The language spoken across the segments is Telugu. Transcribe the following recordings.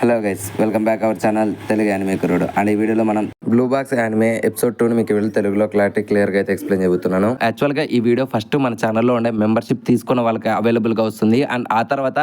Hello guys, welcome back our channel Telugu anime కురుడు. అండ్ ఈ వీడియోలో మనం బ్లూ బాక్స్ యానిమే ఎపిసోడ్ 2 మీకు వెళ్ళి తెలుగులో క్లియర్గా అయితే ఎక్స్ప్లెయిన్ చెబుతున్నాను. యాక్చువల్గా ఈ వీడియో ఫస్ట్ మన ఛానల్లో ఉండే మెంబర్షిప్ తీసుకున్న వాళ్ళకి అవైలబుల్గా వస్తుంది. అండ్ ఆ తర్వాత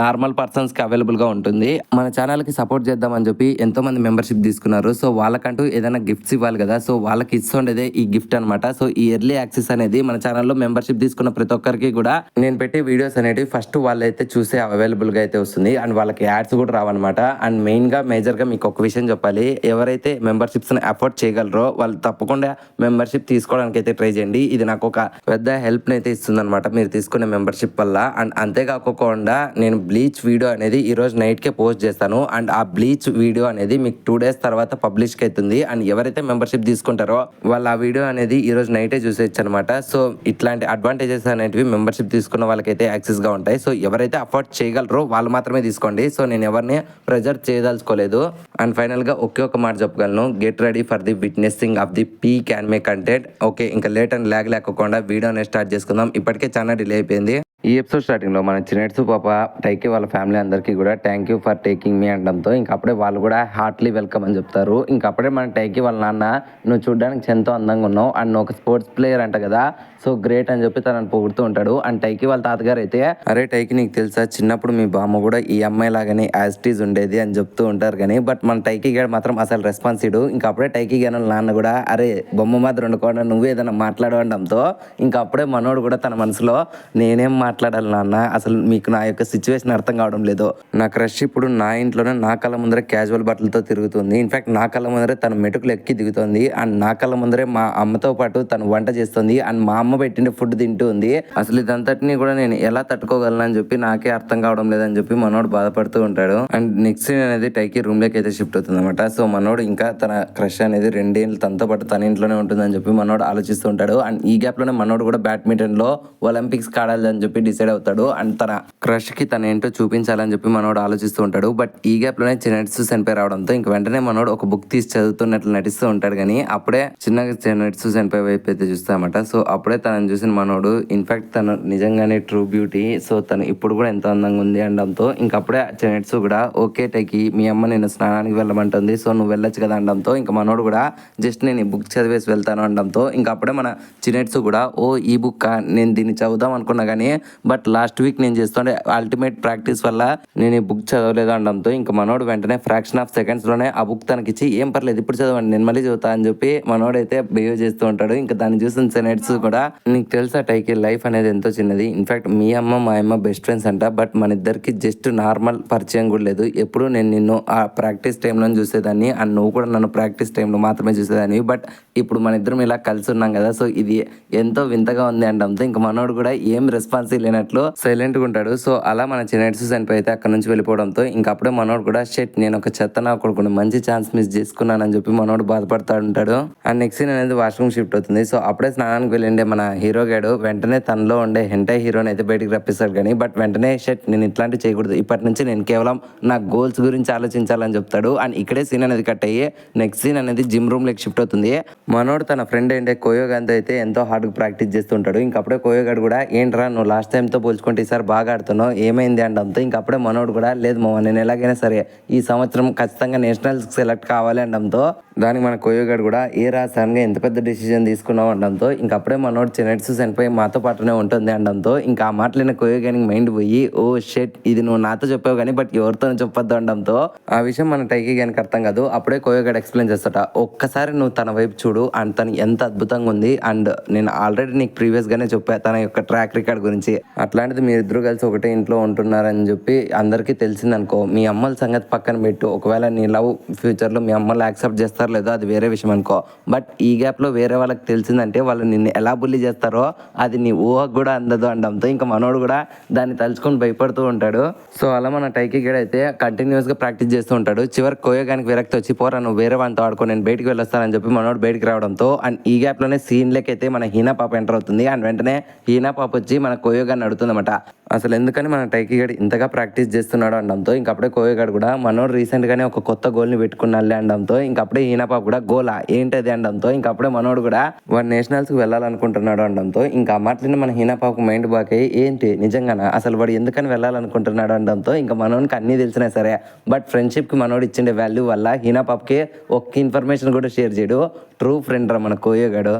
నార్మల్ పర్సన్స్కి అవైలబుల్గా ఉంటుంది. మన ఛానల్కి సపోర్ట్ చేద్దామని చెప్పి ఎంతో మంది మెంబర్షిప్ తీసుకున్నారు. సో వాళ్ళకంటూ ఏదైనా గిఫ్ట్స్ ఇవ్వాలి కదా, సో వాళ్ళకి ఇస్తుండేదే ఈ గిఫ్ట్ అనమాట. సో ఈ ఎర్లీ యాక్సెస్ అనేది మన ఛానల్లో మెంబర్షిప్ తీసుకున్న ప్రతి ఒక్కరికి కూడా నేను పెట్టే వీడియోస్ అనేవి ఫస్ట్ వాళ్ళైతే చూసే అవైలబుల్గా అయితే వస్తుంది. అండ్ వాళ్ళకి యాడ్స్ కూడా రావన్నమాట. అండ్ మెయిన్గా మేజర్గా మీకు ఒక విషయం చెప్పాలి, ఎవరైతే మెంబర్షిప్స్ని అఫోర్డ్ చేయగలరో వాళ్ళు తప్పకుండా మెంబర్షిప్ తీసుకోవడానికి అయితే ట్రై చేయండి. ఇది నాకు ఒక పెద్ద హెల్ప్ని అయితే ఇస్తుంది అనమాట మీరు తీసుకునే మెంబర్షిప్ వల్ల. అండ్ అంతేకాకుండా నేను బ్లీచ్ వీడియో అనేది ఈరోజు నైట్కే పోస్ట్ చేస్తాను. అండ్ ఆ బ్లీచ్ వీడియో అనేది మీకు 2 days తర్వాత పబ్లిష్కి అవుతుంది. అండ్ ఎవరైతే మెంబర్షిప్ తీసుకుంటారో వాళ్ళు ఆ వీడియో అనేది ఈరోజు నైటే చూసేయచ్చు అనమాట. సో ఇట్లాంటి అడ్వాంటేజెస్ అనేటివి మెంబర్షిప్ తీసుకున్న వాళ్ళకైతే యాక్సెస్గా ఉంటాయి. సో ఎవరైతే అఫోర్డ్ చేయగలరో వాళ్ళు మాత్రమే తీసుకోండి. సో నేను ఎవరిని ప్రెజర్ చేయదలుచుకోలేదు. అండ్ ఫైనల్గా ఒకే ఒక మాట చెప్పగలను, get ready for the witnessing of the peak anime content. Okay, ఇంకా లేట్ అండ్ ల్యాగ్ లేకుండా వీడియోని స్టార్ట్ చేసుకుందాం. ఇప్పటికే చాలా డిలే అయిపోయింది. ఈ ఎపిసోడ్ స్టార్టింగ్లో మన చిన్నట్సు పాప టైకి వాళ్ళ ఫ్యామిలీ అందరికీ కూడా thank you for taking me అనడంతో ఇంకప్పుడే వాళ్ళు కూడా హార్ట్లీ వెల్కమ్ అని చెప్తారు. ఇంకప్పుడే మన టైకి వాళ్ళ నాన్న, నువ్వు చూడడానికి ఎంతో అందంగా ఉన్నావు అండ్ నువ్వు ఒక స్పోర్ట్స్ ప్లేయర్ అంట కదా, సో గ్రేట్ అని చెప్పి తనని పొగుడుతూ ఉంటాడు. అండ్ టైకి వాళ్ళ తాతగారు అయితే, అరే టైకి నీకు తెలుసా చిన్నప్పుడు మీ బామ్మ కూడా ఈ అమ్మాయి లాగానే యాజిటీస్ ఉండేది అని చెప్తూ ఉంటారు. కానీ బట్ మన టైకి గారు మాత్రం అసలు రెస్పాన్స్ ఇడు. ఇంకప్పుడే టైకి గారు నాన్న కూడా, అరే బొమ్మ మాత్రం ఉండకుండా నువ్వు ఏదైనా మాట్లాడడంతో ఇంకప్పుడే మనోడు కూడా తన మనసులో, నేనేం మాట్లాడాలి నాన్న, అసలు మీకు నా యొక్క సిచ్యువేషన్ అర్థం కావడం లేదు. నా క్రష్ ఇప్పుడు నా ఇంట్లోనే నా కళ్ళ ముందరే క్యాజువల్ బట్టలతో తిరుగుతుంది. ఇన్ఫాక్ట్ నా కళ్ళ ముందరే తన మెటుకులు ఎక్కి దిగుతుంది. అండ్ నా కళ్ళ ముందరే మా అమ్మతో పాటు తను వంట చేస్తుంది. అండ్ మా అమ్మ పెట్టిన ఫుడ్ తింటూ ఉంది. అసలు ఇదంతటిని కూడా నేను ఎలా తట్టుకోగలను అని చెప్పి నాకే అర్థం కావడం లేదని చెప్పి మనోడు బాధపడుతూ ఉంటాడు. అండ్ నెక్స్ట్ సీన్ అనేది టైకి రూమ్ లోకి అయితే షిఫ్ట్ అవుతుంది అనమాట. సో మనోడు ఇంకా తన క్రష్ అనేది 2 ఏళ్ళు తనతో పాటు తన ఇంట్లోనే ఉంటుందని చెప్పి మనోడు ఆలోచిస్తూ ఉంటాడు. అండ్ ఈ గ్యాప్ లోనే మనోడు కూడా బ్యాడ్మింటన్ లో ఒలింపిక్స్ ఆడాలని చెప్పి డిసైడ్ అవుతాడు. అండ్ తన క్రష్ కి తన ఏంటో చూపించాలని చెప్పి మనోడు ఆలోచిస్తూ ఉంటాడు. బట్ ఈ గ్యాప్ లోనే చిన్నట్సు చనిపోయి రావడంతో ఇంక వెంటనే మనోడు ఒక బుక్ తీసి చదువుతున్నట్లు నటిస్తూ ఉంటాడు. కానీ అప్పుడే చిన్నగా చిన్నట్సు చనిపోయే వైపు అయితే చూస్తామట. సో అప్పుడే తనని చూసిన మనోడు, ఇన్ఫాక్ట్ తను నిజంగానే ట్రూ బ్యూటీ, సో తను ఇప్పుడు కూడా ఎంత అందంగా ఉంది అనడంతో ఇంకప్పుడే చిన్నట్సు కూడా, ఓకే టైకి మీ అమ్మ నేను స్నానానికి వెళ్ళమంటుంది, సో నువ్వు వెళ్ళొచ్చు కదా అనడంతో ఇంకా మనోడు కూడా జస్ట్ నేను ఈ బుక్ చదివేసి వెళ్తాను అనడంతో ఇంకప్పుడే మన చిన్నట్సు కూడా, ఓ ఈ బుక్ నేను దీన్ని చదువుదాం అనుకున్నా కానీ బట్ లాస్ట్ వీక్ నేను చేస్తుండే అల్టిమేట్ ప్రాక్టీస్ వల్ల నేను ఈ బుక్ చదవలేదు అనడంతో ఇంకా మనోడు వెంటనే ఫ్రాక్షన్ ఆఫ్ సెకండ్స్ లోనే ఆ బుక్ తనకిచ్చి, ఏం పర్లేదు ఇప్పుడు చదవండి నేను మళ్ళీ చదువుతా అని చెప్పి మనోడు అయితే బిహేవ్ చేస్తూ ఉంటాడు. ఇంకా దాన్ని చూసిన సెనెట్స్ కూడా, నీకు తెలుసా టైకి లైఫ్ అనేది ఎంతో చిన్నది, ఇన్ఫాక్ట్ మీ అమ్మ మా అమ్మ బెస్ట్ ఫ్రెండ్స్ అంట, బట్ మన ఇద్దరికి జస్ట్ నార్మల్ పరిచయం కూడా లేదు. ఎప్పుడు నేను నిన్ను ఆ ప్రాక్టీస్ టైంలో చూసేదాన్ని అండ్ నువ్వు కూడా నన్ను ప్రాక్టీస్ టైంలో మాత్రమే చూసేదాన్ని, బట్ ఇప్పుడు మన ఇద్దరం ఇలా కలిసి ఉన్నాం కదా, సో ఇది ఎంతో వింతగా ఉంది అనడంతో ఇంకా మనోడు కూడా ఏం రెస్పాన్స్ లేనట్లు సైలెంట్ గా ఉంటాడు. సో అలా మన చిన్నట్సు చనిపోయితే అక్కడ నుంచి వెళ్ళిపోవడంతో ఇంకప్పుడే మనోడు కూడా, షెట్ నేను ఒక చెత్త నా కొడుకుని మంచి ఛాన్స్ మిస్ చేసుకున్నానని చెప్పి మనోడు బాధపడతా ఉంటాడు. అండ్ నెక్స్ట్ సీన్ అనేది వాష్రూమ్ షిఫ్ట్ అవుతుంది. సో అప్పుడే స్నానానికి వెళ్ళిండే మన హీరో గాడు వెంటనే తనలో ఉండే హెంటై హీరోని అయితే బయటికి రప్పిస్తాడు. కానీ బట్ వెంటనే షెట్ నేను ఇట్లాంటివి చేయకూడదు, ఇప్పటి నుంచి నేను కేవలం నా గోల్స్ గురించి ఆలోచించాలని చెప్తాడు. అండ్ ఇక్కడే సీన్ అనేది కట్ అయ్యి నెక్స్ట్ సీన్ అనేది జిమ్ రూమ్ లోకి షిఫ్ట్ అవుతుంది. మనోడు తన ఫ్రెండ్ ఏంటే కోయోగాంతో అయితే ఎంతో హార్డ్గా ప్రాక్టీస్ చేస్తుంటాడు. ఇంకప్పుడే కోయోగాడు కూడా, ఏంట్రా నువ్వు లాస్ట్ టైంతో పోల్చుకుంటే ఈసారి బాగా ఆడుతున్నావు ఏమైంది అనడంతో ఇంకప్పుడే మనోడు కూడా, లేదు మామ నేను ఎలాగైనా సరే ఈ సంవత్సరం ఖచ్చితంగా నేషనల్స్ సెలెక్ట్ కావాలి అనడంతో దానికి మన కోయోగాడు కూడా, ఏ రా సడన్గా ఎంత పెద్ద డిసిజన్ తీసుకున్నావు అనడంతో ఇంకప్పుడే మనోడు చిన్నట్సు చనిపోయి మాతో పాటునే ఉంటుంది అనడంతో ఇంకా ఆ మాటలైన కోయోగానికి మైండ్ పోయి, ఓ షెట్ ఇది నువ్వు నాతో చెప్పావు కానీ బట్ ఎవరితో చెప్పొద్దు అనడంతో ఆ విషయం మన టైకి గానికి అర్థం కాదు. అప్పుడే కోయోగాడు ఎక్స్ప్లెయిన్ చేస్తాట, ఒక్కసారి నువ్వు తన వైపు చూడు అండ్ తను ఎంత అద్భుతంగా ఉంది. అండ్ నేను ఆల్రెడీ నీకు ప్రీవియస్ గానే చెప్పా తన యొక్క ట్రాక్ రికార్డ్ గురించి, అట్లాంటిది మీరిద్దరు కలిసి ఒకటే ఇంట్లో ఉంటున్నారని చెప్పి అందరికీ తెలిసిందనుకో, మీ అమ్మల సంగతి పక్కన పెట్టు, ఒకవేళ నీ లవ్ ఫ్యూచర్లో మీ అమ్మలు యాక్సెప్ట్ చేస్తారు లేదో అది వేరే విషయం అనుకో, బట్ ఈ గ్యాప్లో వేరే వాళ్ళకి తెలిసిందంటే వాళ్ళు నిన్ను ఎలా బుల్లి చేస్తారో అది నీ ఊహకు కూడా అందదు అనడంతో ఇంకా మనోడు కూడా దాన్ని తలుచుకొని భయపడుతూ ఉంటాడు. సో అలా మన టైకి గడ అయితే కంటిన్యూస్గా ప్రాక్టీస్ చేస్తూ ఉంటాడు. చివరికి కోయోగానికి విరక్తి వచ్చి, పోరా నువ్వు వేరే వాళ్ళతో ఆడుకో నేను బయటికి వెళ్ళొస్తానని చెప్పి మనోడు బయటికి రావడంతో అండ్ ఈ గ్యాప్లోనే సీన్లకి అయితే మన హీనా పాప ఎంటర్ అవుతుంది. అండ్ వెంటనే హీనా పాప వచ్చి మన కోయోగాన్ని అడుగుతుందన్నమాట, అసలు ఎందుకని మన టైకి గడి ఇంతగా ప్రాక్టీస్ చేస్తున్నాడు అనడంతో ఇంకప్పుడే కోయోగాడు కూడా, మనోడు రీసెంట్గానే ఒక కొత్త గోల్ని పెట్టుకున్నాళ్ళే అనడంతో ఇంకప్పుడే హీనా పాప కూడా గోలా ఏంటది అనడంతో ఇంకా అప్పుడే మనోడు కూడా వాడు నేషనల్స్ కి వెళ్ళాలనుకుంటున్నాడు అనడంతో ఇంకా ఆ మాటలని మన హీనా పాపకు మైండ్ బాక్ అయ్యి ఏంటి నిజంగానా అసలు వాడు ఎందుకని వెళ్ళాలనుకుంటున్నాడు అనడంతో ఇంకా మనోడికి అన్ని తెలిసినా సరే బట్ ఫ్రెండ్షిప్ కి మనోడు ఇచ్చిండే వాల్యూ వల్ల హీనా పాపకి ఒక్క ఇన్ఫర్మేషన్ కూడా షేర్ చేయడు. ట్రూ ఫ్రెండ్ రా మన కోయగాడు.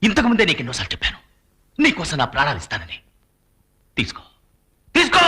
ఇంతకు ముందే నీకు ఎన్నోసార్లు చెప్పాను నీకోసం నా ప్రాణాలు ఇస్తానని. తీసుకో తీసుకో.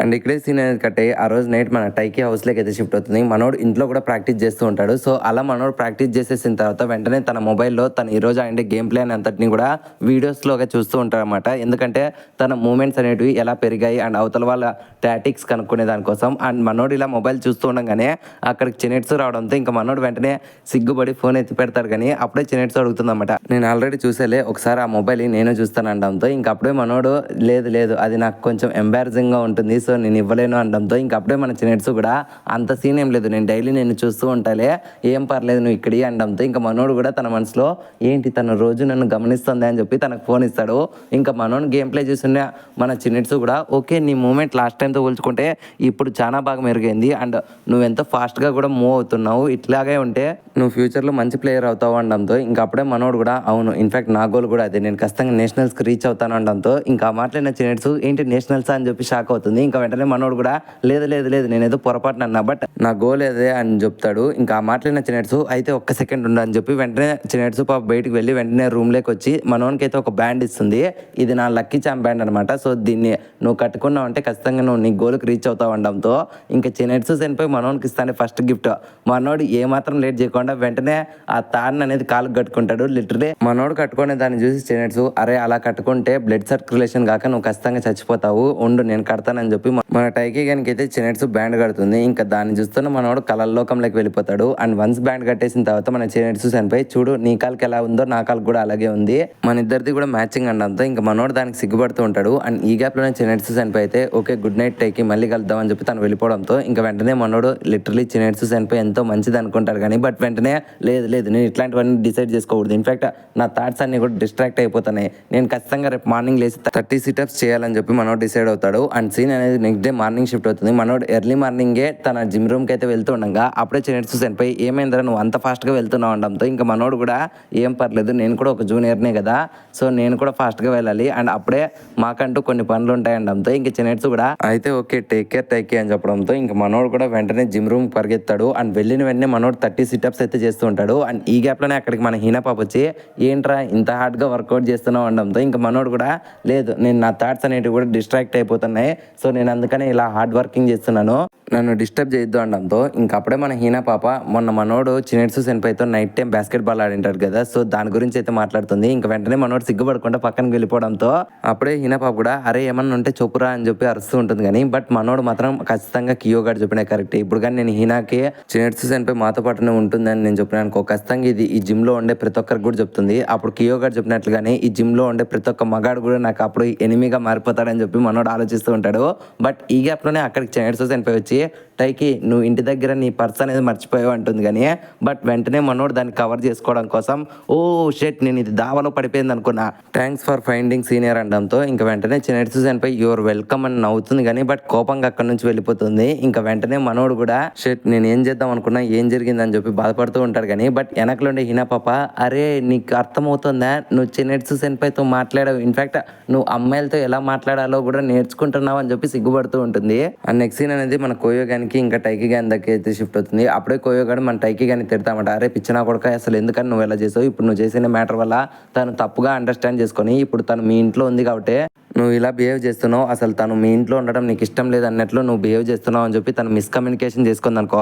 అండ్ ఇక్కడే సీన్ అనేది కట్ అయ్యి ఆ రోజు నైట్ మన టైకి హౌస్లోకి అయితే షిఫ్ట్ అవుతుంది. మనోడు ఇంట్లో కూడా ప్రాక్టీస్ చేస్తూ ఉంటాడు. సో అలా మనోడు ప్రాక్టీస్ చేసేసిన తర్వాత వెంటనే తన మొబైల్లో తను ఈ రోజు ఆడే గేమ్ ప్లే అంతటిని కూడా వీడియోస్లోగా చూస్తూ ఉంటాడు అనమాట. ఎందుకంటే తన మూమెంట్స్ అనేటివి ఎలా పెరిగాయి అండ్ అవతల వాళ్ళ టాటిక్స్ కనుక్కునే దానికోసం. అండ్ మనోడు ఇలా మొబైల్ చూస్తూ ఉండగానే అక్కడికి చినెట్స్ రావడంతో ఇంకా మనోడు వెంటనే సిగ్గుపడి ఫోన్ ఎత్తి పెడతాడు. కానీ అప్పుడే చినెట్స్ అడుగుతుంది అనమాట, నేను ఆల్రెడీ చూసేలే ఒకసారి ఆ మొబైల్ నేను చూస్తాను అనడంతో ఇంకా అప్పుడే మనోడు లేదు లేదు అది నాకు కొంచెం ఎంబారసింగ్గా ఉంటుంది సో నేను ఇవ్వలేను అనడంతో ఇంకా అప్పుడే మన చినెట్స్ కూడా అంత సీన్ ఏం లేదు, నేను డైలీ నేను చూస్తూ ఉంటాలే ఏం పర్లేదు నువ్వు ఇక్కడి అనడంతో ఇంకా మనోడు కూడా తన మనసులో ఏంటి తను రోజు నన్ను గమనిస్తుంది అని చెప్పి తనకు ఫోన్ ఇస్తాడు. ఇంకా మనోడు గేమ్ ప్లే చూస్తున్న మన చినెట్స్ కూడా ఓకే నీ మూమెంట్ లాస్ట్ టైంతో పోల్చుకుంటే ఇప్పుడు చాలా బాగా మెరుగైంది అండ్ నువ్వు ఎంతో ఫాస్ట్గా కూడా మూవ్ అవుతున్నావు, ఇట్లాగే ఉంటే నువ్వు ఫ్యూచర్లో మంచి ప్లేయర్ అవుతావు అనడంతో ఇంకా అప్పుడే మనోడు కూడా అవును ఇన్ఫాక్ట్ నా గోల్ కూడా అదే, నేను ఖచ్చితంగా నేషనల్స్కి రీచ్ అవుతాను అనడంతో ఇంకా మాట్లాడిన చినెట్స్ ఏంటి నేషనల్స్ అని చెప్పి షాక్ అవుతుంది. ఇంకా వెంటనే మనోడు కూడా లేదు లేదు లేదు నేను ఏదో పొరపాటున అన్నా బట్ నా గోల్ ఏదే అని చెప్తాడు. ఇంకా ఆ మాట్లాడిన చినెట్స్ అయితే ఒక్క సెకండ్ ఉండని చెప్పి వెంటనే చినెట్స్ పాప బయటికి వెళ్ళి వెంటనే రూమ్లోకి వచ్చి మనోనికి అయితే ఒక బ్యాండ్ ఇస్తుంది. ఇది నా లక్కీ ఛాంప్ బ్యాండ్ అనమాట. సో దీన్ని నువ్వు కట్టుకున్నావు అంటే ఖచ్చితంగా నువ్వు నీ గోల్కి రీచ్ అవుతావు అనడంతో ఇంకా చినెట్స్ చనిపోయి మనోనికి ఇస్తానే ఫస్ట్ గిఫ్ట్. మనోడు ఏమాత్రం లేట్ చేయకుండా వెంటనే ఆ తాడుని అనేది కాలుకు కట్టుకుంటాడు. లిటరలీ మనోడు కట్టుకునే దాన్ని చూసి చినెట్స్ అరే అలా కట్టుకుంటే బ్లడ్ సర్క్యులేషన్ కాక నువ్వు ఖచ్చితంగా చచ్చిపోతావు ఉండు నేను కడతానని చెప్పి మన టైకి గానికి అయితే చినెట్స్ బ్యాండ్ కడుతుంది. ఇంకా దాన్ని చూస్తున్న మనోడు కలల్లోకంలోకి వెళ్ళిపోతాడు. అండ్ వన్స్ బ్యాండ్ కట్టేసిన తర్వాత మన చినెట్స్ చనిపోయి చూడు నీ కాలుకి ఎలా ఉందో నా కాలుకి కూడా అలాగే ఉంది, మన ఇద్దరిది కూడా మ్యాచింగ్ అనడంతో ఇంకా మనోడు దానికి సిగ్గుపడుతూ ఉంటాడు. అండ్ ఈ గ్యాప్ లోనే చినెట్స్ చనిపోయి అయితే ఓకే గుడ్ నైట్ టైకి మళ్ళీ కలుద్దాం అని చెప్పి తను వెళ్ళిపోవడంతో ఇంకా వెంటనే మనోడు లిటరలీ చినెట్స్ చనిపోయి ఎంతో మంచిది అనుకుంటాడు. కానీ బట్ వెంటనే లేదు లేదు నేను ఇట్లాంటివన్నీ డిసైడ్ చేసుకోకూడదు, ఇన్ఫాక్ట్ నా థాట్స్ అన్ని కూడా డిస్ట్రాక్ట్ అయిపోతున్నాయి, నేను ఖచ్చితంగా రేపు మార్నింగ్ లేసి 30 సిటప్స్ చేయాలని చెప్పి మనోడు డిసైడ్ అవుతాడు. అండ్ సీన్ అనేది నెక్స్ట్ డే మార్నింగ్ షిఫ్ట్ అవుతుంది. మనోడు ఎర్లీ మార్నింగే తన జిమ్ రూమ్కి అయితే వెళ్తూ ఉండగా అప్పుడే చినెట్స్ చనిపోయి ఏమైందిరా నువ్వు అంత ఫాస్ట్గా వెళ్తున్నావు అనడంతో ఇంకా మనోడు కూడా ఏం పర్లేదు నేను కూడా ఒక జూనియర్నే కదా సో నేను కూడా ఫాస్ట్గా వెళ్ళాలి అండ్ అప్పుడే మాకంటూ కొన్ని పనులు ఉంటాయి అనడంతో ఇంకా చినెట్స్ కూడా అయితే ఓకే టేక్ కేర్ అని చెప్పడంతో ఇంకా మనోడు కూడా వెంటనే జిమ్ రూమ్ పరిగెత్తాడు. అండ్ వెళ్ళిన వెంటనే మనోడు 30 సిటప్స్ అయితే చేస్తూ ఉంటాడు. అండ్ ఈ గ్యాప్లోనే అక్కడికి మన హీనా పాప వచ్చి ఏంట్రా ఇంత హార్డ్గా వర్కౌట్ చేస్తున్నావు అనడంతో ఇంకా మనోడు కూడా లేదు నేను నా థాట్స్ అనేటివి కూడా డిస్ట్రాక్ట్ అయిపోతున్నాయి సో నేను అందుకనే ఇలా హార్డ్ వర్కింగ్ చేస్తున్నాను నన్ను డిస్టర్బ్ చేయొద్దు అనడంతో ఇంకా అప్పుడే మన హీనా పాప మొన్న మనోడు చినెట్స్ సెన్పైతో నైట్ టైం బాస్కెట్ బాల్ ఆడింటారు కదా సో దాని గురించి అయితే మాట్లాడుతుంది. ఇంకా వెంటనే మనోడు సిగ్గుపడకుండా పక్కనకి వెళ్ళిపోవడంతో అప్పుడే హీనా పాప కూడా అరే ఏమన్నా ఉంటే చెప్పురా అని చెప్పి అరుస్తూ ఉంటుంది. కానీ బట్ మనోడు మాత్రం ఖచ్చితంగా కియో గారు చెప్పిన కరెక్ట్, ఇప్పుడు కానీ నేను హీనాకి చినెట్స్ సెన్పై మాతో పాటునే ఉంటుందని నేను చెప్పిన అనుకో ఖచ్చితంగా ఇది ఈ జిమ్ లో ఉండే ప్రతి ఒక్కరికి కూడా చెప్తుంది. అప్పుడు కియో గారు చెప్పినట్లుగానే ఈ జిమ్ లో ఉండే ప్రతి ఒక్క మగాడు కూడా నాకు అప్పుడు ఎనిమిగా మారిపోతాడని చెప్పి మనోడు ఆలోచిస్తూ ఉంటాడు. బట్ ఈ గ్యాప్ లోనే అక్కడికి చినెట్స్ సెన్పై వచ్చి టైకి నువ్వు ఇంటి దగ్గర నీ పర్స్ అనేది మర్చిపోయావు అంటుంది. కానీ బట్ వెంటనే మనోడు దాన్ని కవర్ చేసుకోవడం కోసం ఓ షెట్ నేను ఇది దావలో పడిపోయింది అనుకున్నా, థ్యాంక్స్ ఫర్ ఫైండింగ్ సీనియర్ అనడంతో ఇంకా వెంటనే చినెట్స్ చనిపోయి యువర్ వెల్కమ్ అని నవ్వుతుంది. కానీ బట్ కోపంగా అక్కడ నుంచి వెళ్ళిపోతుంది. ఇంకా వెంటనే మనోడు కూడా షెట్ నేను ఏం చేద్దాం అనుకున్నా ఏం జరిగిందని చెప్పి బాధపడుతూ ఉంటాడు. కానీ బట్ వెనకలుండే హీనా పాప అరే నీకు అర్థమవుతుందా నువ్వు చినెట్స్ చనిపోయితో మాట్లాడావు, ఇన్ఫాక్ట్ నువ్వు అమ్మాయిలతో ఎలా మాట్లాడాలో కూడా నేర్చుకుంటున్నావు అని చెప్పి సిగ్గుపడుతూ ఉంటుంది. అండ్ నెక్స్ట్ సీన్ అనేది మన కోయో గానికి ఇంకా టైకి గాని దగ్గర అయితే షిఫ్ట్ అవుతుంది. అప్పుడే కోయో గాడు మన టైకి గాని తిడతామంట, అరే పిచ్చినా కొడుక అసలు ఎందుకని నువ్వు ఎలా చేసావు, ఇప్పుడు నువ్వు చేసిన మ్యాటర్ వల్ల తను తప్పుగా అండర్స్టాండ్ చేసుకొని ఇప్పుడు తను మీ ఇంట్లో ఉంది కాబట్టి నువ్వు ఇలా బిహేవ్ చేస్తున్నావు, అసలు తను మీ ఇంట్లో ఉండడం నీకు ఇష్టం లేదు అన్నట్లు నువ్వు బిహేవ్ చేస్తున్నావు అని చెప్పి తను మిస్కమ్యూనికేషన్ చేసుకుంది అనుకో.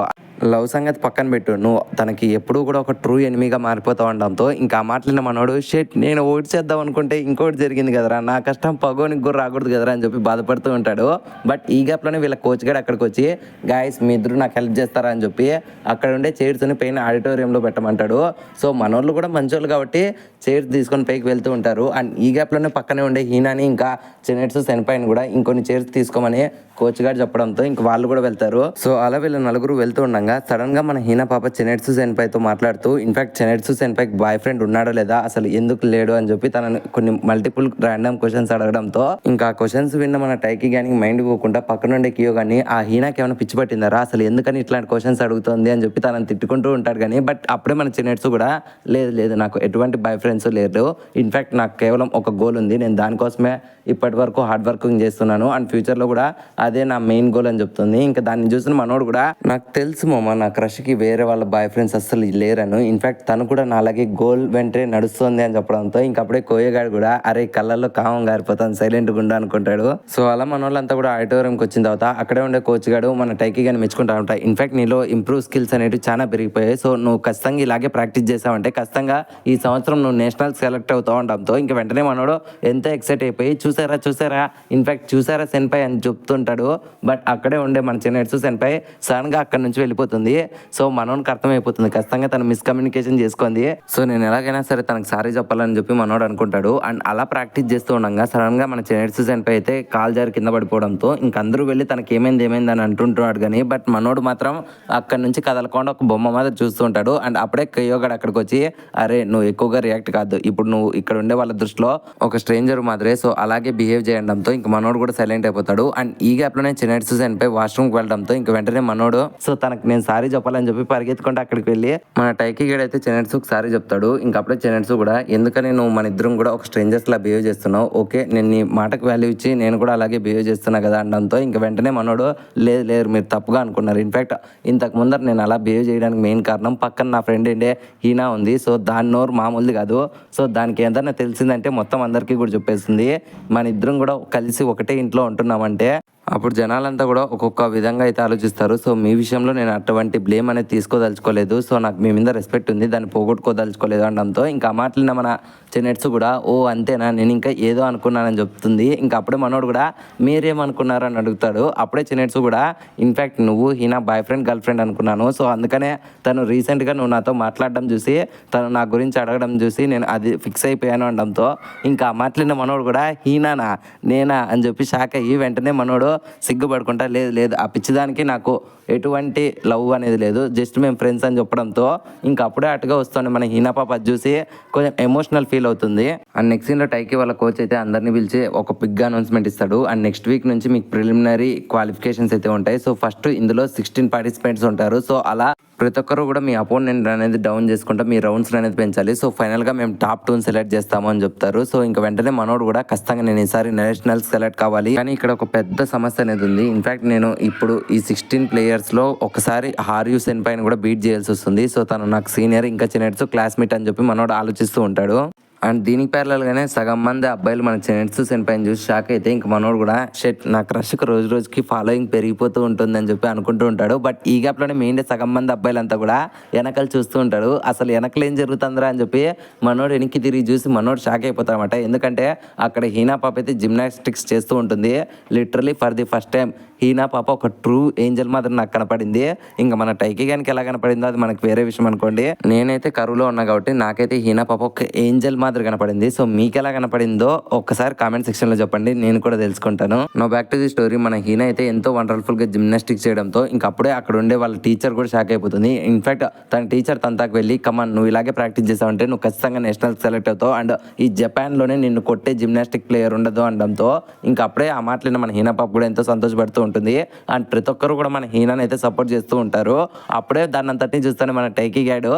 లవ్ సంగతి పక్కన పెట్టు, నువ్వు తనకి ఎప్పుడూ కూడా ఒక ట్రూ ఎనిమిగా మారిపోతావు అనడంతో ఇంకా ఆ మాటలిన మనోడు షెట్ నేను ఓటు చేద్దాం అనుకుంటే ఇంకోటి జరిగింది కదరా, నా కష్టం పగోనికి కూడా రాకూడదు కదరా అని చెప్పి బాధపడుతూ ఉంటాడు. బట్ ఈ గ్యాప్లోనే వీళ్ళ కోచ్ గడు అక్కడికి వచ్చి గాయస్ మీ ఇద్దరు నాకు హెల్ప్ చేస్తారా అని చెప్పి అక్కడ ఉండే చైర్స్ని పైన ఆడిటోరియంలో పెట్టమంటాడు. సో మనోళ్ళు కూడా మంచోళ్ళు కాబట్టి చైర్స్ తీసుకొని పైకి వెళ్తూ ఉంటారు. అండ్ ఈ గ్యాప్లోనే పక్కనే ఉండే హీనాని ఇంకా చినెట్స్ సెన్పైని కూడా ఇంకొన్ని చైర్స్ తీసుకోమని కోచ్ గారు చెప్పడంతో ఇంక వాళ్ళు కూడా వెళ్తారు. సో అలా వీళ్ళ నలుగురు వెళ్తూ ఉండగా ఉండగా సడన్ గా మన హీనా పాప చెనెట్సు సెన్పైతో మాట్లాడుతూ ఇన్ఫాక్ట్ చెనెట్సు సెన్పైకి బాయ్ ఫ్రెండ్ ఉన్నాడో లేదా అసలు ఎందుకు లేడు అని చెప్పి తనని కొన్ని మల్టిపుల్ ర్యాండమ్ క్వశ్చన్స్ అడగడంతో ఇంకా ఆ క్వశ్చన్స్ విన్న మన టైకి గానికి మైండ్ పోకుండా పక్కనుండే కియో గాని ఆ హీనాకి ఏమైనా పిచ్చి పట్టిందారా అసలు ఎందుకని ఇట్లాంటి క్వశ్చన్స్ అడుగుతుంది అని చెప్పి తనని తిట్టుకుంటూ ఉంటాడు కానీ బట్ అప్పుడే మన చెనెట్సు కూడా లేదు లేదు నాకు ఎటువంటి బాయ్ ఫ్రెండ్స్ లేరు, ఇన్ఫాక్ట్ నాకు కేవలం ఒక గోల్ ఉంది, నేను దానికోసమే ఇప్పటి వరకు హార్డ్ వర్కింగ్ చేస్తున్నాను అండ్ ఫ్యూచర్లో కూడా అదే నా మెయిన్ గోల్ అని చెప్తుంది. ఇంకా దాన్ని చూసిన మనోడు కూడా నాకు తెలుసు మామ నా క్రష్కి వేరే వాళ్ళ బాయ్ ఫ్రెండ్స్ అస్సలు లేరను, ఇన్ఫాక్ట్ తను కూడా నా అలాగే గోల్ వెంటనే నడుస్తుంది అని చెప్పడంతో ఇంకా అప్పుడే కోయగాడు కూడా అరే కళ్ళల్లో కామం గారిపోతాను సైలెంట్గా ఉండు అనుకుంటాడు. సో అలా మన వాళ్ళంతా కూడా ఆడిటోరియంకి వచ్చిన తర్వాత అక్కడే ఉండే కోచ్ గాడు మన టైకి గాని మెచ్చుకుంటా ఉంటాయి. ఇన్ఫాక్ట్ నీలో ఇంప్రూవ్ స్కిల్స్ అనేవి చాలా పెరిగిపోయాయి, సో నువ్వు ఖచ్చితంగా ఇలాగే ప్రాక్టీస్ చేసావంటే ఖచ్చితంగా ఈ సంవత్సరం నువ్వు నేషనల్ సెలెక్ట్ అవుతావు ఉండడంతో ఇంకా వెంటనే మనోడు ఎంత ఎక్సైట్ అయిపోయి చూసారా ఇన్ఫాక్ట్ చూసారా సెన్పై అని చెప్తుంటాడు. బట్ అక్కడే ఉండే మన చెనెట్సు సెన్పై సడన్ గా అక్కడ నుంచి వెళ్ళిపోతుంది. సో మనోడికి అర్థమైపోతుంది ఖచ్చితంగా తను మిస్కమ్యూనికేషన్ చేసుకుంది, సో నేను ఎలాగైనా సరే తనకు సారీ చెప్పాలని చెప్పి మనోడు అనుకుంటాడు. అండ్ అలా ప్రాక్టీస్ చేస్తూ ఉండగా సడన్ గా మన చెనెట్సు సెన్పై అయితే కాల్ జారి కింద పడిపోవడంతో ఇంక అందరూ వెళ్ళి తనకి ఏమైంది అని అంటుంటున్నాడు కానీ బట్ మనోడు మాత్రం అక్కడ నుంచి కదలకుండా ఒక బొమ్మ మాదిరి చూస్తూ ఉంటాడు. అండ్ అప్పుడే కయోగాడు అక్కడికి వచ్చి అరే నువ్వు ఎక్కువగా రియాక్ట్ కాదు, ఇప్పుడు నువ్వు ఇక్కడ ఉండే వాళ్ళ దృష్టిలో ఒక స్ట్రేంజర్ మాదిరే, సో అలాగే బిహేవ్ చేయడంతో ఇంక మనోడు కూడా సైలెంట్ అయిపోతాడు. అండ్ ఈ గ్యాప్ లోనే చెనెట్సు సెన్పై వాష్రూమ్కి వెళ్ళడంతో ఇంక వెంటనే మనోడు సో తనకు నేను సారీ చెప్పాలని చెప్పి పరిగెత్తుకుంటే అక్కడికి వెళ్ళి మన టైకి గడ్ అయితే చెనెట్సుకి సారీ చెప్తాడు. ఇంకప్పుడే చెనెట్సు కూడా ఎందుకని నువ్వు మన ఇద్దరం కూడా ఒక స్ట్రేంజర్స్ లా బిహేవ్ చేస్తున్నావు, ఓకే నేను నీ మాటకు వాల్యూ ఇచ్చి నేను కూడా అలాగే బిహేవ్ చేస్తున్నా కదా అనడంతో ఇంక వెంటనే మనోడు లేదు మీరు తప్పుగా అనుకున్నారు, ఇన్ఫాక్ట్ ఇంతకు ముందర నేను అలా బిహేవ్ చేయడానికి మెయిన్ కారణం పక్కన నా ఫ్రెండ్ ఏంటే హీనా ఉంది, సో దాని నోరు మామూలుది కాదు, సో దానికి ఏదైనా తెలిసిందంటే మొత్తం అందరికీ కూడా చెప్పేస్తుంది, మన ఇద్దరం కూడా కలిసి ఒకటే ఇంట్లో ఉంటున్నామంటే అప్పుడు జనాలంతా కూడా ఒక్కొక్క విధంగా అయితే ఆలోచిస్తారు. సో మీ విషయంలో నేను అటువంటి బ్లేమ్ అనేది తీసుకోదలుచుకోలేదు, సో నాకు మీ మీద రెస్పెక్ట్ ఉంది దాన్ని పోగొట్టుకోదలుచుకోలేదు అనడంతో ఇంకా మాట్లాడిన మన చెనెట్సు కూడా ఓ అంతేనా నేను ఇంకా ఏదో అనుకున్నానని చెప్తుంది. ఇంకా అప్పుడే మనోడు కూడా మీరేమనుకున్నారు అని అడుగుతాడు. అప్పుడే చెనెట్సు కూడా ఇన్ఫాక్ట్ నువ్వు Heena boyfriend girlfriend అనుకున్నాను, సో అందుకనే తను రీసెంట్గా నువ్వు నాతో మాట్లాడడం చూసి తను నా గురించి అడగడం చూసి నేను అది ఫిక్స్ అయిపోయాను అనడంతో ఇంకా మాట్లాడిన మనోడు కూడా హీనానా నేనా అని చెప్పి షాక్ అయ్యి వెంటనే మనోడు సిగ్గుపడుకుంటా లేదు ఆ పిచ్చిదానికి నాకు ఎటువంటి లవ్ అనేది లేదు, జస్ట్ మేము ఫ్రెండ్స్ అని చెప్పడంతో ఇంకా అప్పుడే అటుగా వస్తుంది మన హీనా పాప చూసి కొంచెం ఎమోషనల్ ఫీల్ అవుతుంది. అండ్ నెక్స్ట్ సీన్లో టైకి వాళ్ళ కోచ్ అయితే అందరినీ పిలిచి ఒక బిగ్ అనౌన్స్మెంట్ ఇస్తాడు. అండ్ నెక్స్ట్ వీక్ నుంచి మీకు ప్రిలిమినరీ క్వాలిఫికేషన్స్ అయితే ఉంటాయి, సో ఫస్ట్ ఇందులో 16 పార్టిసిపెంట్స్ ఉంటారు, సో అలా ప్రతి ఒక్కరు కూడా మీ అపోనెంట్ అనేది డౌన్ చేసుకుంటా మీ రౌండ్స్ అనేది పెంచాలి, సో ఫైనల్గా మేము టాప్ 2 సెలెక్ట్ చేస్తాము అని చెప్తారు. సో ఇంకా వెంటనే మనోడు కూడా ఖచ్చితంగా నేను ఈసారి నేషనల్ సెలెక్ట్ కావాలి, కానీ ఇక్కడ ఒక పెద్ద సమస్య అనేది ఉంది. ఇన్ఫాక్ట్ నేను ఇప్పుడు ఈ 16 ప్లేయర్స్లో ఒకసారి హార్యూ సెన్పైని కూడా బీట్ చేయాల్సి వస్తుంది, సో తను నాకు సీనియర్ ఇంకా చెనెట్సు క్లాస్మేట్ అని చెప్పి మనోడు ఆలోచిస్తూ ఉంటాడు. అండ్ దీనికి ప్యారలల్గానే సగం మంది అబ్బాయిలు మన చెనెట్సు సెన్పైని చూసి షాక్ అయితే ఇంకా మనోడు కూడా షెట్ నా క్రష్కి రోజుకి ఫాలోయింగ్ పెరిగిపోతూ ఉంటుందని చెప్పి అనుకుంటూ ఉంటాడు. బట్ ఈ గ్యాప్లోనే మెయిన్ సగం మంది అబ్బాయిలంతా కూడా వెనకలు చూస్తూ ఉంటాడు, అసలు వెనకలు ఏం జరుగుతుందిరా అని చెప్పి మనోడు వెనక్కి తిరిగి చూసి మనోడు షాక్ అయిపోతాడనమాట. ఎందుకంటే అక్కడ హీనా పాప అయితే జిమ్నాస్టిక్స్ చేస్తూ ఉంటుంది, literally for the first time Heena పాప ఒక ట్రూ ఏంజల్ మాత్రం నాకు కనపడింది. ఇంకా మన టైకి గానికి ఎలా కనపడిందో అది మనకు వేరే విషయం అనుకోండి, నేనైతే కరువులో ఉన్నా కాబట్టి నాకైతే హీనా పాప ఒక ఏంజల్ మాదిరి కనపడింది. సో మీకు ఎలా కనపడిందో ఒక్కసారి కామెంట్ సెక్షన్ లో చెప్పండి, నేను కూడా తెలుసుకుంటాను. No back to the story. మన హీనా అయితే ఎంతో వండర్ఫుల్ గా జిమ్నాస్టిక్స్ చేయడంతో ఇంకా అప్పుడే అక్కడ ఉండే వాళ్ళ టీచర్ కూడా షాక్ అయిపోతుంది. ఇన్ఫాక్ట్ తన టీచర్ తనకు వెళ్ళి కమాన్ నువ్వు ఇలాగే ప్రాక్టీస్ చేసావంటే నువ్వు ఖచ్చితంగా నేషనల్ సెలెక్ట్ అవుతావు అండ్ ఈ జపాన్ లోనే నిన్ను కొట్టే జిమ్నాస్టిక్ ప్లేయర్ ఉండదు అనడంతో ఇంకా అప్పుడే ఆ మాటలు మన హీనా పాప కూడా ఎంతో సంతోషపడుతూ ఉంటుంది. అండ్ ప్రతి ఒక్కరు కూడా మన హీనాని అయితే సపోర్ట్ చేస్తూ ఉంటారు. అప్పుడే దాన్ని అంతటిని చూస్తానే మన టైకి గాడు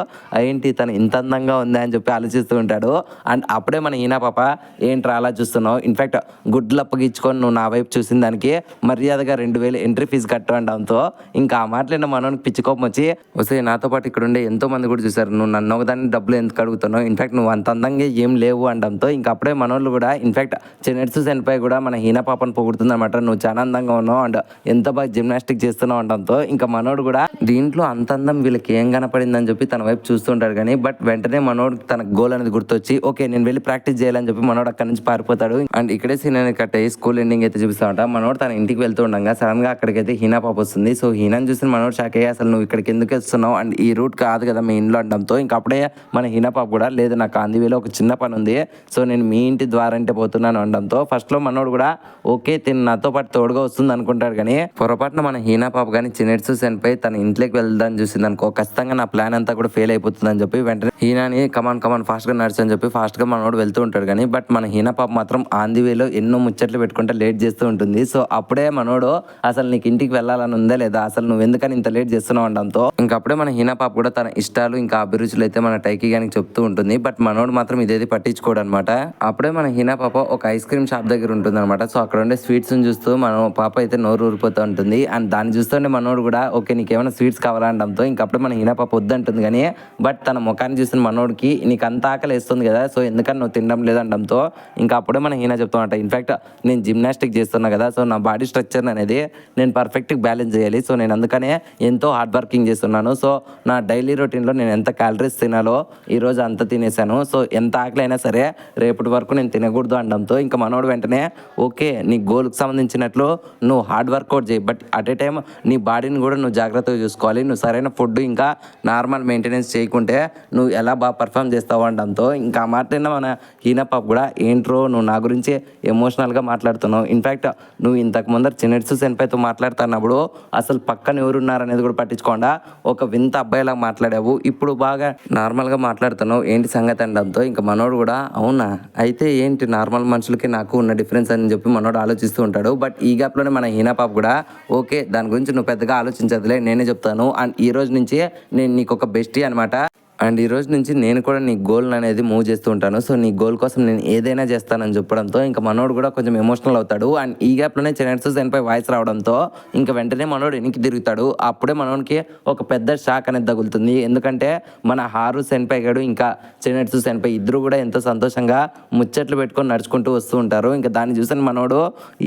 ఏంటి తను ఇంత అందంగా ఉంది అని చెప్పి ఆలోచిస్తూ ఉంటాడు. అండ్ అప్పుడే మన హీనా పాప ఏంట్రా అలా చూస్తున్నావు, ఇన్ఫాక్ట్ గుడ్లు అప్పగించుకొని నువ్వు నా వైపు చూసిన దానికి మర్యాదగా 2000 ఎంట్రీ ఫీజు కట్టు అనడంతో ఇంకా ఆ మాటలు మనోనికి పిచ్చి కోపం వచ్చి వస్తే నాతో పాటు ఇక్కడ ఉండే ఎంతో మంది కూడా చూసారు నువ్వు నన్ను ఒకదాన్ని డబ్బులు ఎందుకు అడుగుతున్నావు, ఇన్ఫాక్ట్ నువ్వు అంత అందంగా ఏం లేవు అనడంతో ఇంకా అప్పుడే మనోళ్ళు కూడా ఇన్ఫాక్ట్ చెనెట్సు సెన్పై కూడా మన హీనా పాపను పొగుడుతుంది అనమాట, నువ్వు చాలా అందంగా ఉన్నావు అండ్ ఎంత బాగా జిమ్నాస్టిక్ చేస్తున్నావు అనడంతో ఇంకా మనోడు కూడా దీంట్లో అంత అందం వీళ్ళకి ఏం కనపడిందని చెప్పి తన వైపు చూస్తుంటాడు. కానీ బట్ వెంటనే మనోడు తన గోల్ అనేది గుర్తొచ్చి ఓకే నేను వెళ్ళి ప్రాక్టీస్ చేయాలని చెప్పి మనోడు అక్కడి నుంచి పారిపోతాడు. అండ్ ఇక్కడే సీన్ అనేది కట్ అయ్యి స్కూల్ ఎండింగ్ అయితే చూపిస్తామంట. మనోడు తన ఇంటికి వెళ్తూ ఉండగా సడన్ గా అక్కడికైతే హీనా పాప వస్తుంది. సో హీనాని చూసిన మనోడు షాక్ అయ్యి అసలు నువ్వు ఇక్కడికి ఎందుకు వస్తున్నావు అండ్ ఈ రూట్ కాదు కదా మీ ఇంట్లో అనడంతో ఇంకా అప్పుడే మన హీనా పాప కూడా లేదు నాకు ఆంధీవేలో ఒక చిన్న పని ఉంది, సో నేను మీ ఇంటి ద్వారా అంటే పోతున్నాను అనడంతో ఫస్ట్ లో మనోడు కూడా ఓకే తిని నాతో పాటు తోడుగా వస్తుంది అనుకుంటాడు. ఉంటారు కానీ పొరపాటున మన హీనా పాప కానీ చినెట్సు సెన్పై తన ఇంట్లోకి వెళ్దాం చూసింది అనుకో, ఖచ్చితంగా నా ప్లాన్ అంతా కూడా ఫెయిల్ అయిపోతుందని చెప్పి వెంటనే హీనాని కమాన్ ఫాస్ట్ గా నడిచి అని చెప్పి ఫాస్ట్ గా మనోడు వెళ్తూ ఉంటాడు. కానీ బట్ మన హీనా పాప మాత్రం ఆన్ ది వేలో ఎన్నో ముచ్చట్లు పెట్టుకుంటే లేట్ చేస్తూ ఉంటుంది. సో అప్పుడే మనోడు అసలు నీకు ఇంటికి వెళ్ళాలని ఉందా లేదా, అసలు నువ్వు ఎందుకని ఇంత లేట్ చేస్తున్నావు అనడంతో ఇంకప్పుడే మన హీనా పాప కూడా తన ఇష్టాలు ఇంకా అభిరుచులు అయితే మన టైకి గానికి చెప్తూ ఉంటుంది. బట్ మనోడు మాత్రం ఇదేది పట్టించుకోడు అనమాట. అప్పుడే మన హీనా పాప ఒక ఐస్ క్రీమ్ షాప్ దగ్గర ఉంటుంది అనమాట. సో అక్కడ ఉండే స్వీట్స్ చూస్తూ మన పాప అయితే నోరు ఊరిపోతూ ఉంటుంది. అండ్ దాన్ని చూస్తుంటే మనోడు కూడా ఓకే నీకేమైనా స్వీట్స్ కావాలంటంతో ఇంకప్పుడే మన హీనా పాప వద్దంటుంది. కానీ బట్ తన ముఖాన్ని చూసిన మనోడికి నీకు అంత ఆకలి వేస్తుంది కదా, సో ఎందుకని నువ్వు తినడం లేదంటంతో ఇంకా అప్పుడే మన హీనా చెప్తామంట, ఇన్ఫాక్ట్ నేను జిమ్నాస్టిక్ చేస్తున్నా కదా, సో నా బాడీ స్ట్రక్చర్ అనేది నేను పర్ఫెక్ట్గా బ్యాలెన్స్ చేయాలి. సో నేను అందుకనే ఎంతో హార్డ్ వర్కింగ్ చేస్తున్నాను. సో నా డైలీ రొటీన్లో నేను ఎంత క్యాలరీస్ తినాలో ఈరోజు అంత తినేసాను. సో ఎంత ఆకలి అయినా సరే రేపటి వరకు నేను తినకూడదు అనడంతో ఇంకా మనోడు వెంటనే ఓకే నీ గోల్కి సంబంధించినట్లు నువ్వు హార్డ్ వర్కౌట్ చేయి, బట్ అట్ ఏ టైం నీ బాడీని కూడా నువ్వు జాగ్రత్తగా చూసుకోవాలి. నువ్వు సరైన ఫుడ్ ఇంకా నార్మల్ మెయింటెనెన్స్ చేయకుంటే నువ్వు ఎలా బాగా పర్ఫామ్ చేస్తావు అనడంతో ఇంకా మాట మన హీనా పాప కూడా ఏంట్రో నువ్వు నా గురించి ఎమోషనల్గా మాట్లాడుతున్నావు, ఇన్ఫ్యాక్ట్ నువ్వు ఇంతకు ముందర చినెట్సు సెన్పైతో మాట్లాడుతున్నప్పుడు అసలు పక్కన ఎవరున్నారనేది కూడా పట్టించుకోకుండా ఒక వింత అబ్బాయిలా మాట్లాడావు, ఇప్పుడు బాగా నార్మల్గా మాట్లాడుతున్నావు ఏంటి సంగతి అనడంతో ఇంకా మనోడు కూడా అవునా అయితే ఏంటి నార్మల్ మనుషులకి నాకు ఉన్న డిఫరెన్స్ అని చెప్పి మనోడు ఆలోచిస్తూ ఉంటాడు. బట్ ఈ గ్యాప్లోనే మన హీనా పాప కూడా ఓకే దాని గురించి నువ్వు పెద్దగా ఆలోచించదులే నేనే చెప్తాను, అండ్ ఈ రోజు నుంచి నేను నీకు ఒక బెస్టీ అనమాట, అండ్ ఈ రోజు నుంచి నేను కూడా నీ గోల్ అనేది మూవ్ చేస్తూ ఉంటాను. సో నీ గోల్ కోసం నేను ఏదైనా చేస్తానని చెప్పడంతో ఇంకా మనోడు కూడా కొంచెం ఎమోషనల్ అవుతాడు. అండ్ ఈ గ్యాప్లోనే చినెట్సు సెన్పై వాయిస్ రావడంతో ఇంకా వెంటనే మనోడు వెనక్కి తిరుగుతాడు. అప్పుడే మనోడికి ఒక పెద్ద షాక్ అనేది తగులుతుంది. ఎందుకంటే మన హారు సెన్పై గడు ఇంకా చినెట్సు సెన్పై ఇద్దరు కూడా ఎంతో సంతోషంగా ముచ్చట్లు పెట్టుకొని నడుచుకుంటూ వస్తూ ఉంటారు. ఇంకా దాన్ని చూసిన మనోడు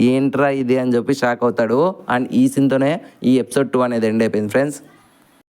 ఏంట్రా ఇది అని చెప్పి షాక్ అవుతాడు. అండ్ ఈ సీన్తోనే ఈ ఎపిసోడ్ 2 అనేది ఎండ్ అయిపోయింది ఫ్రెండ్స్.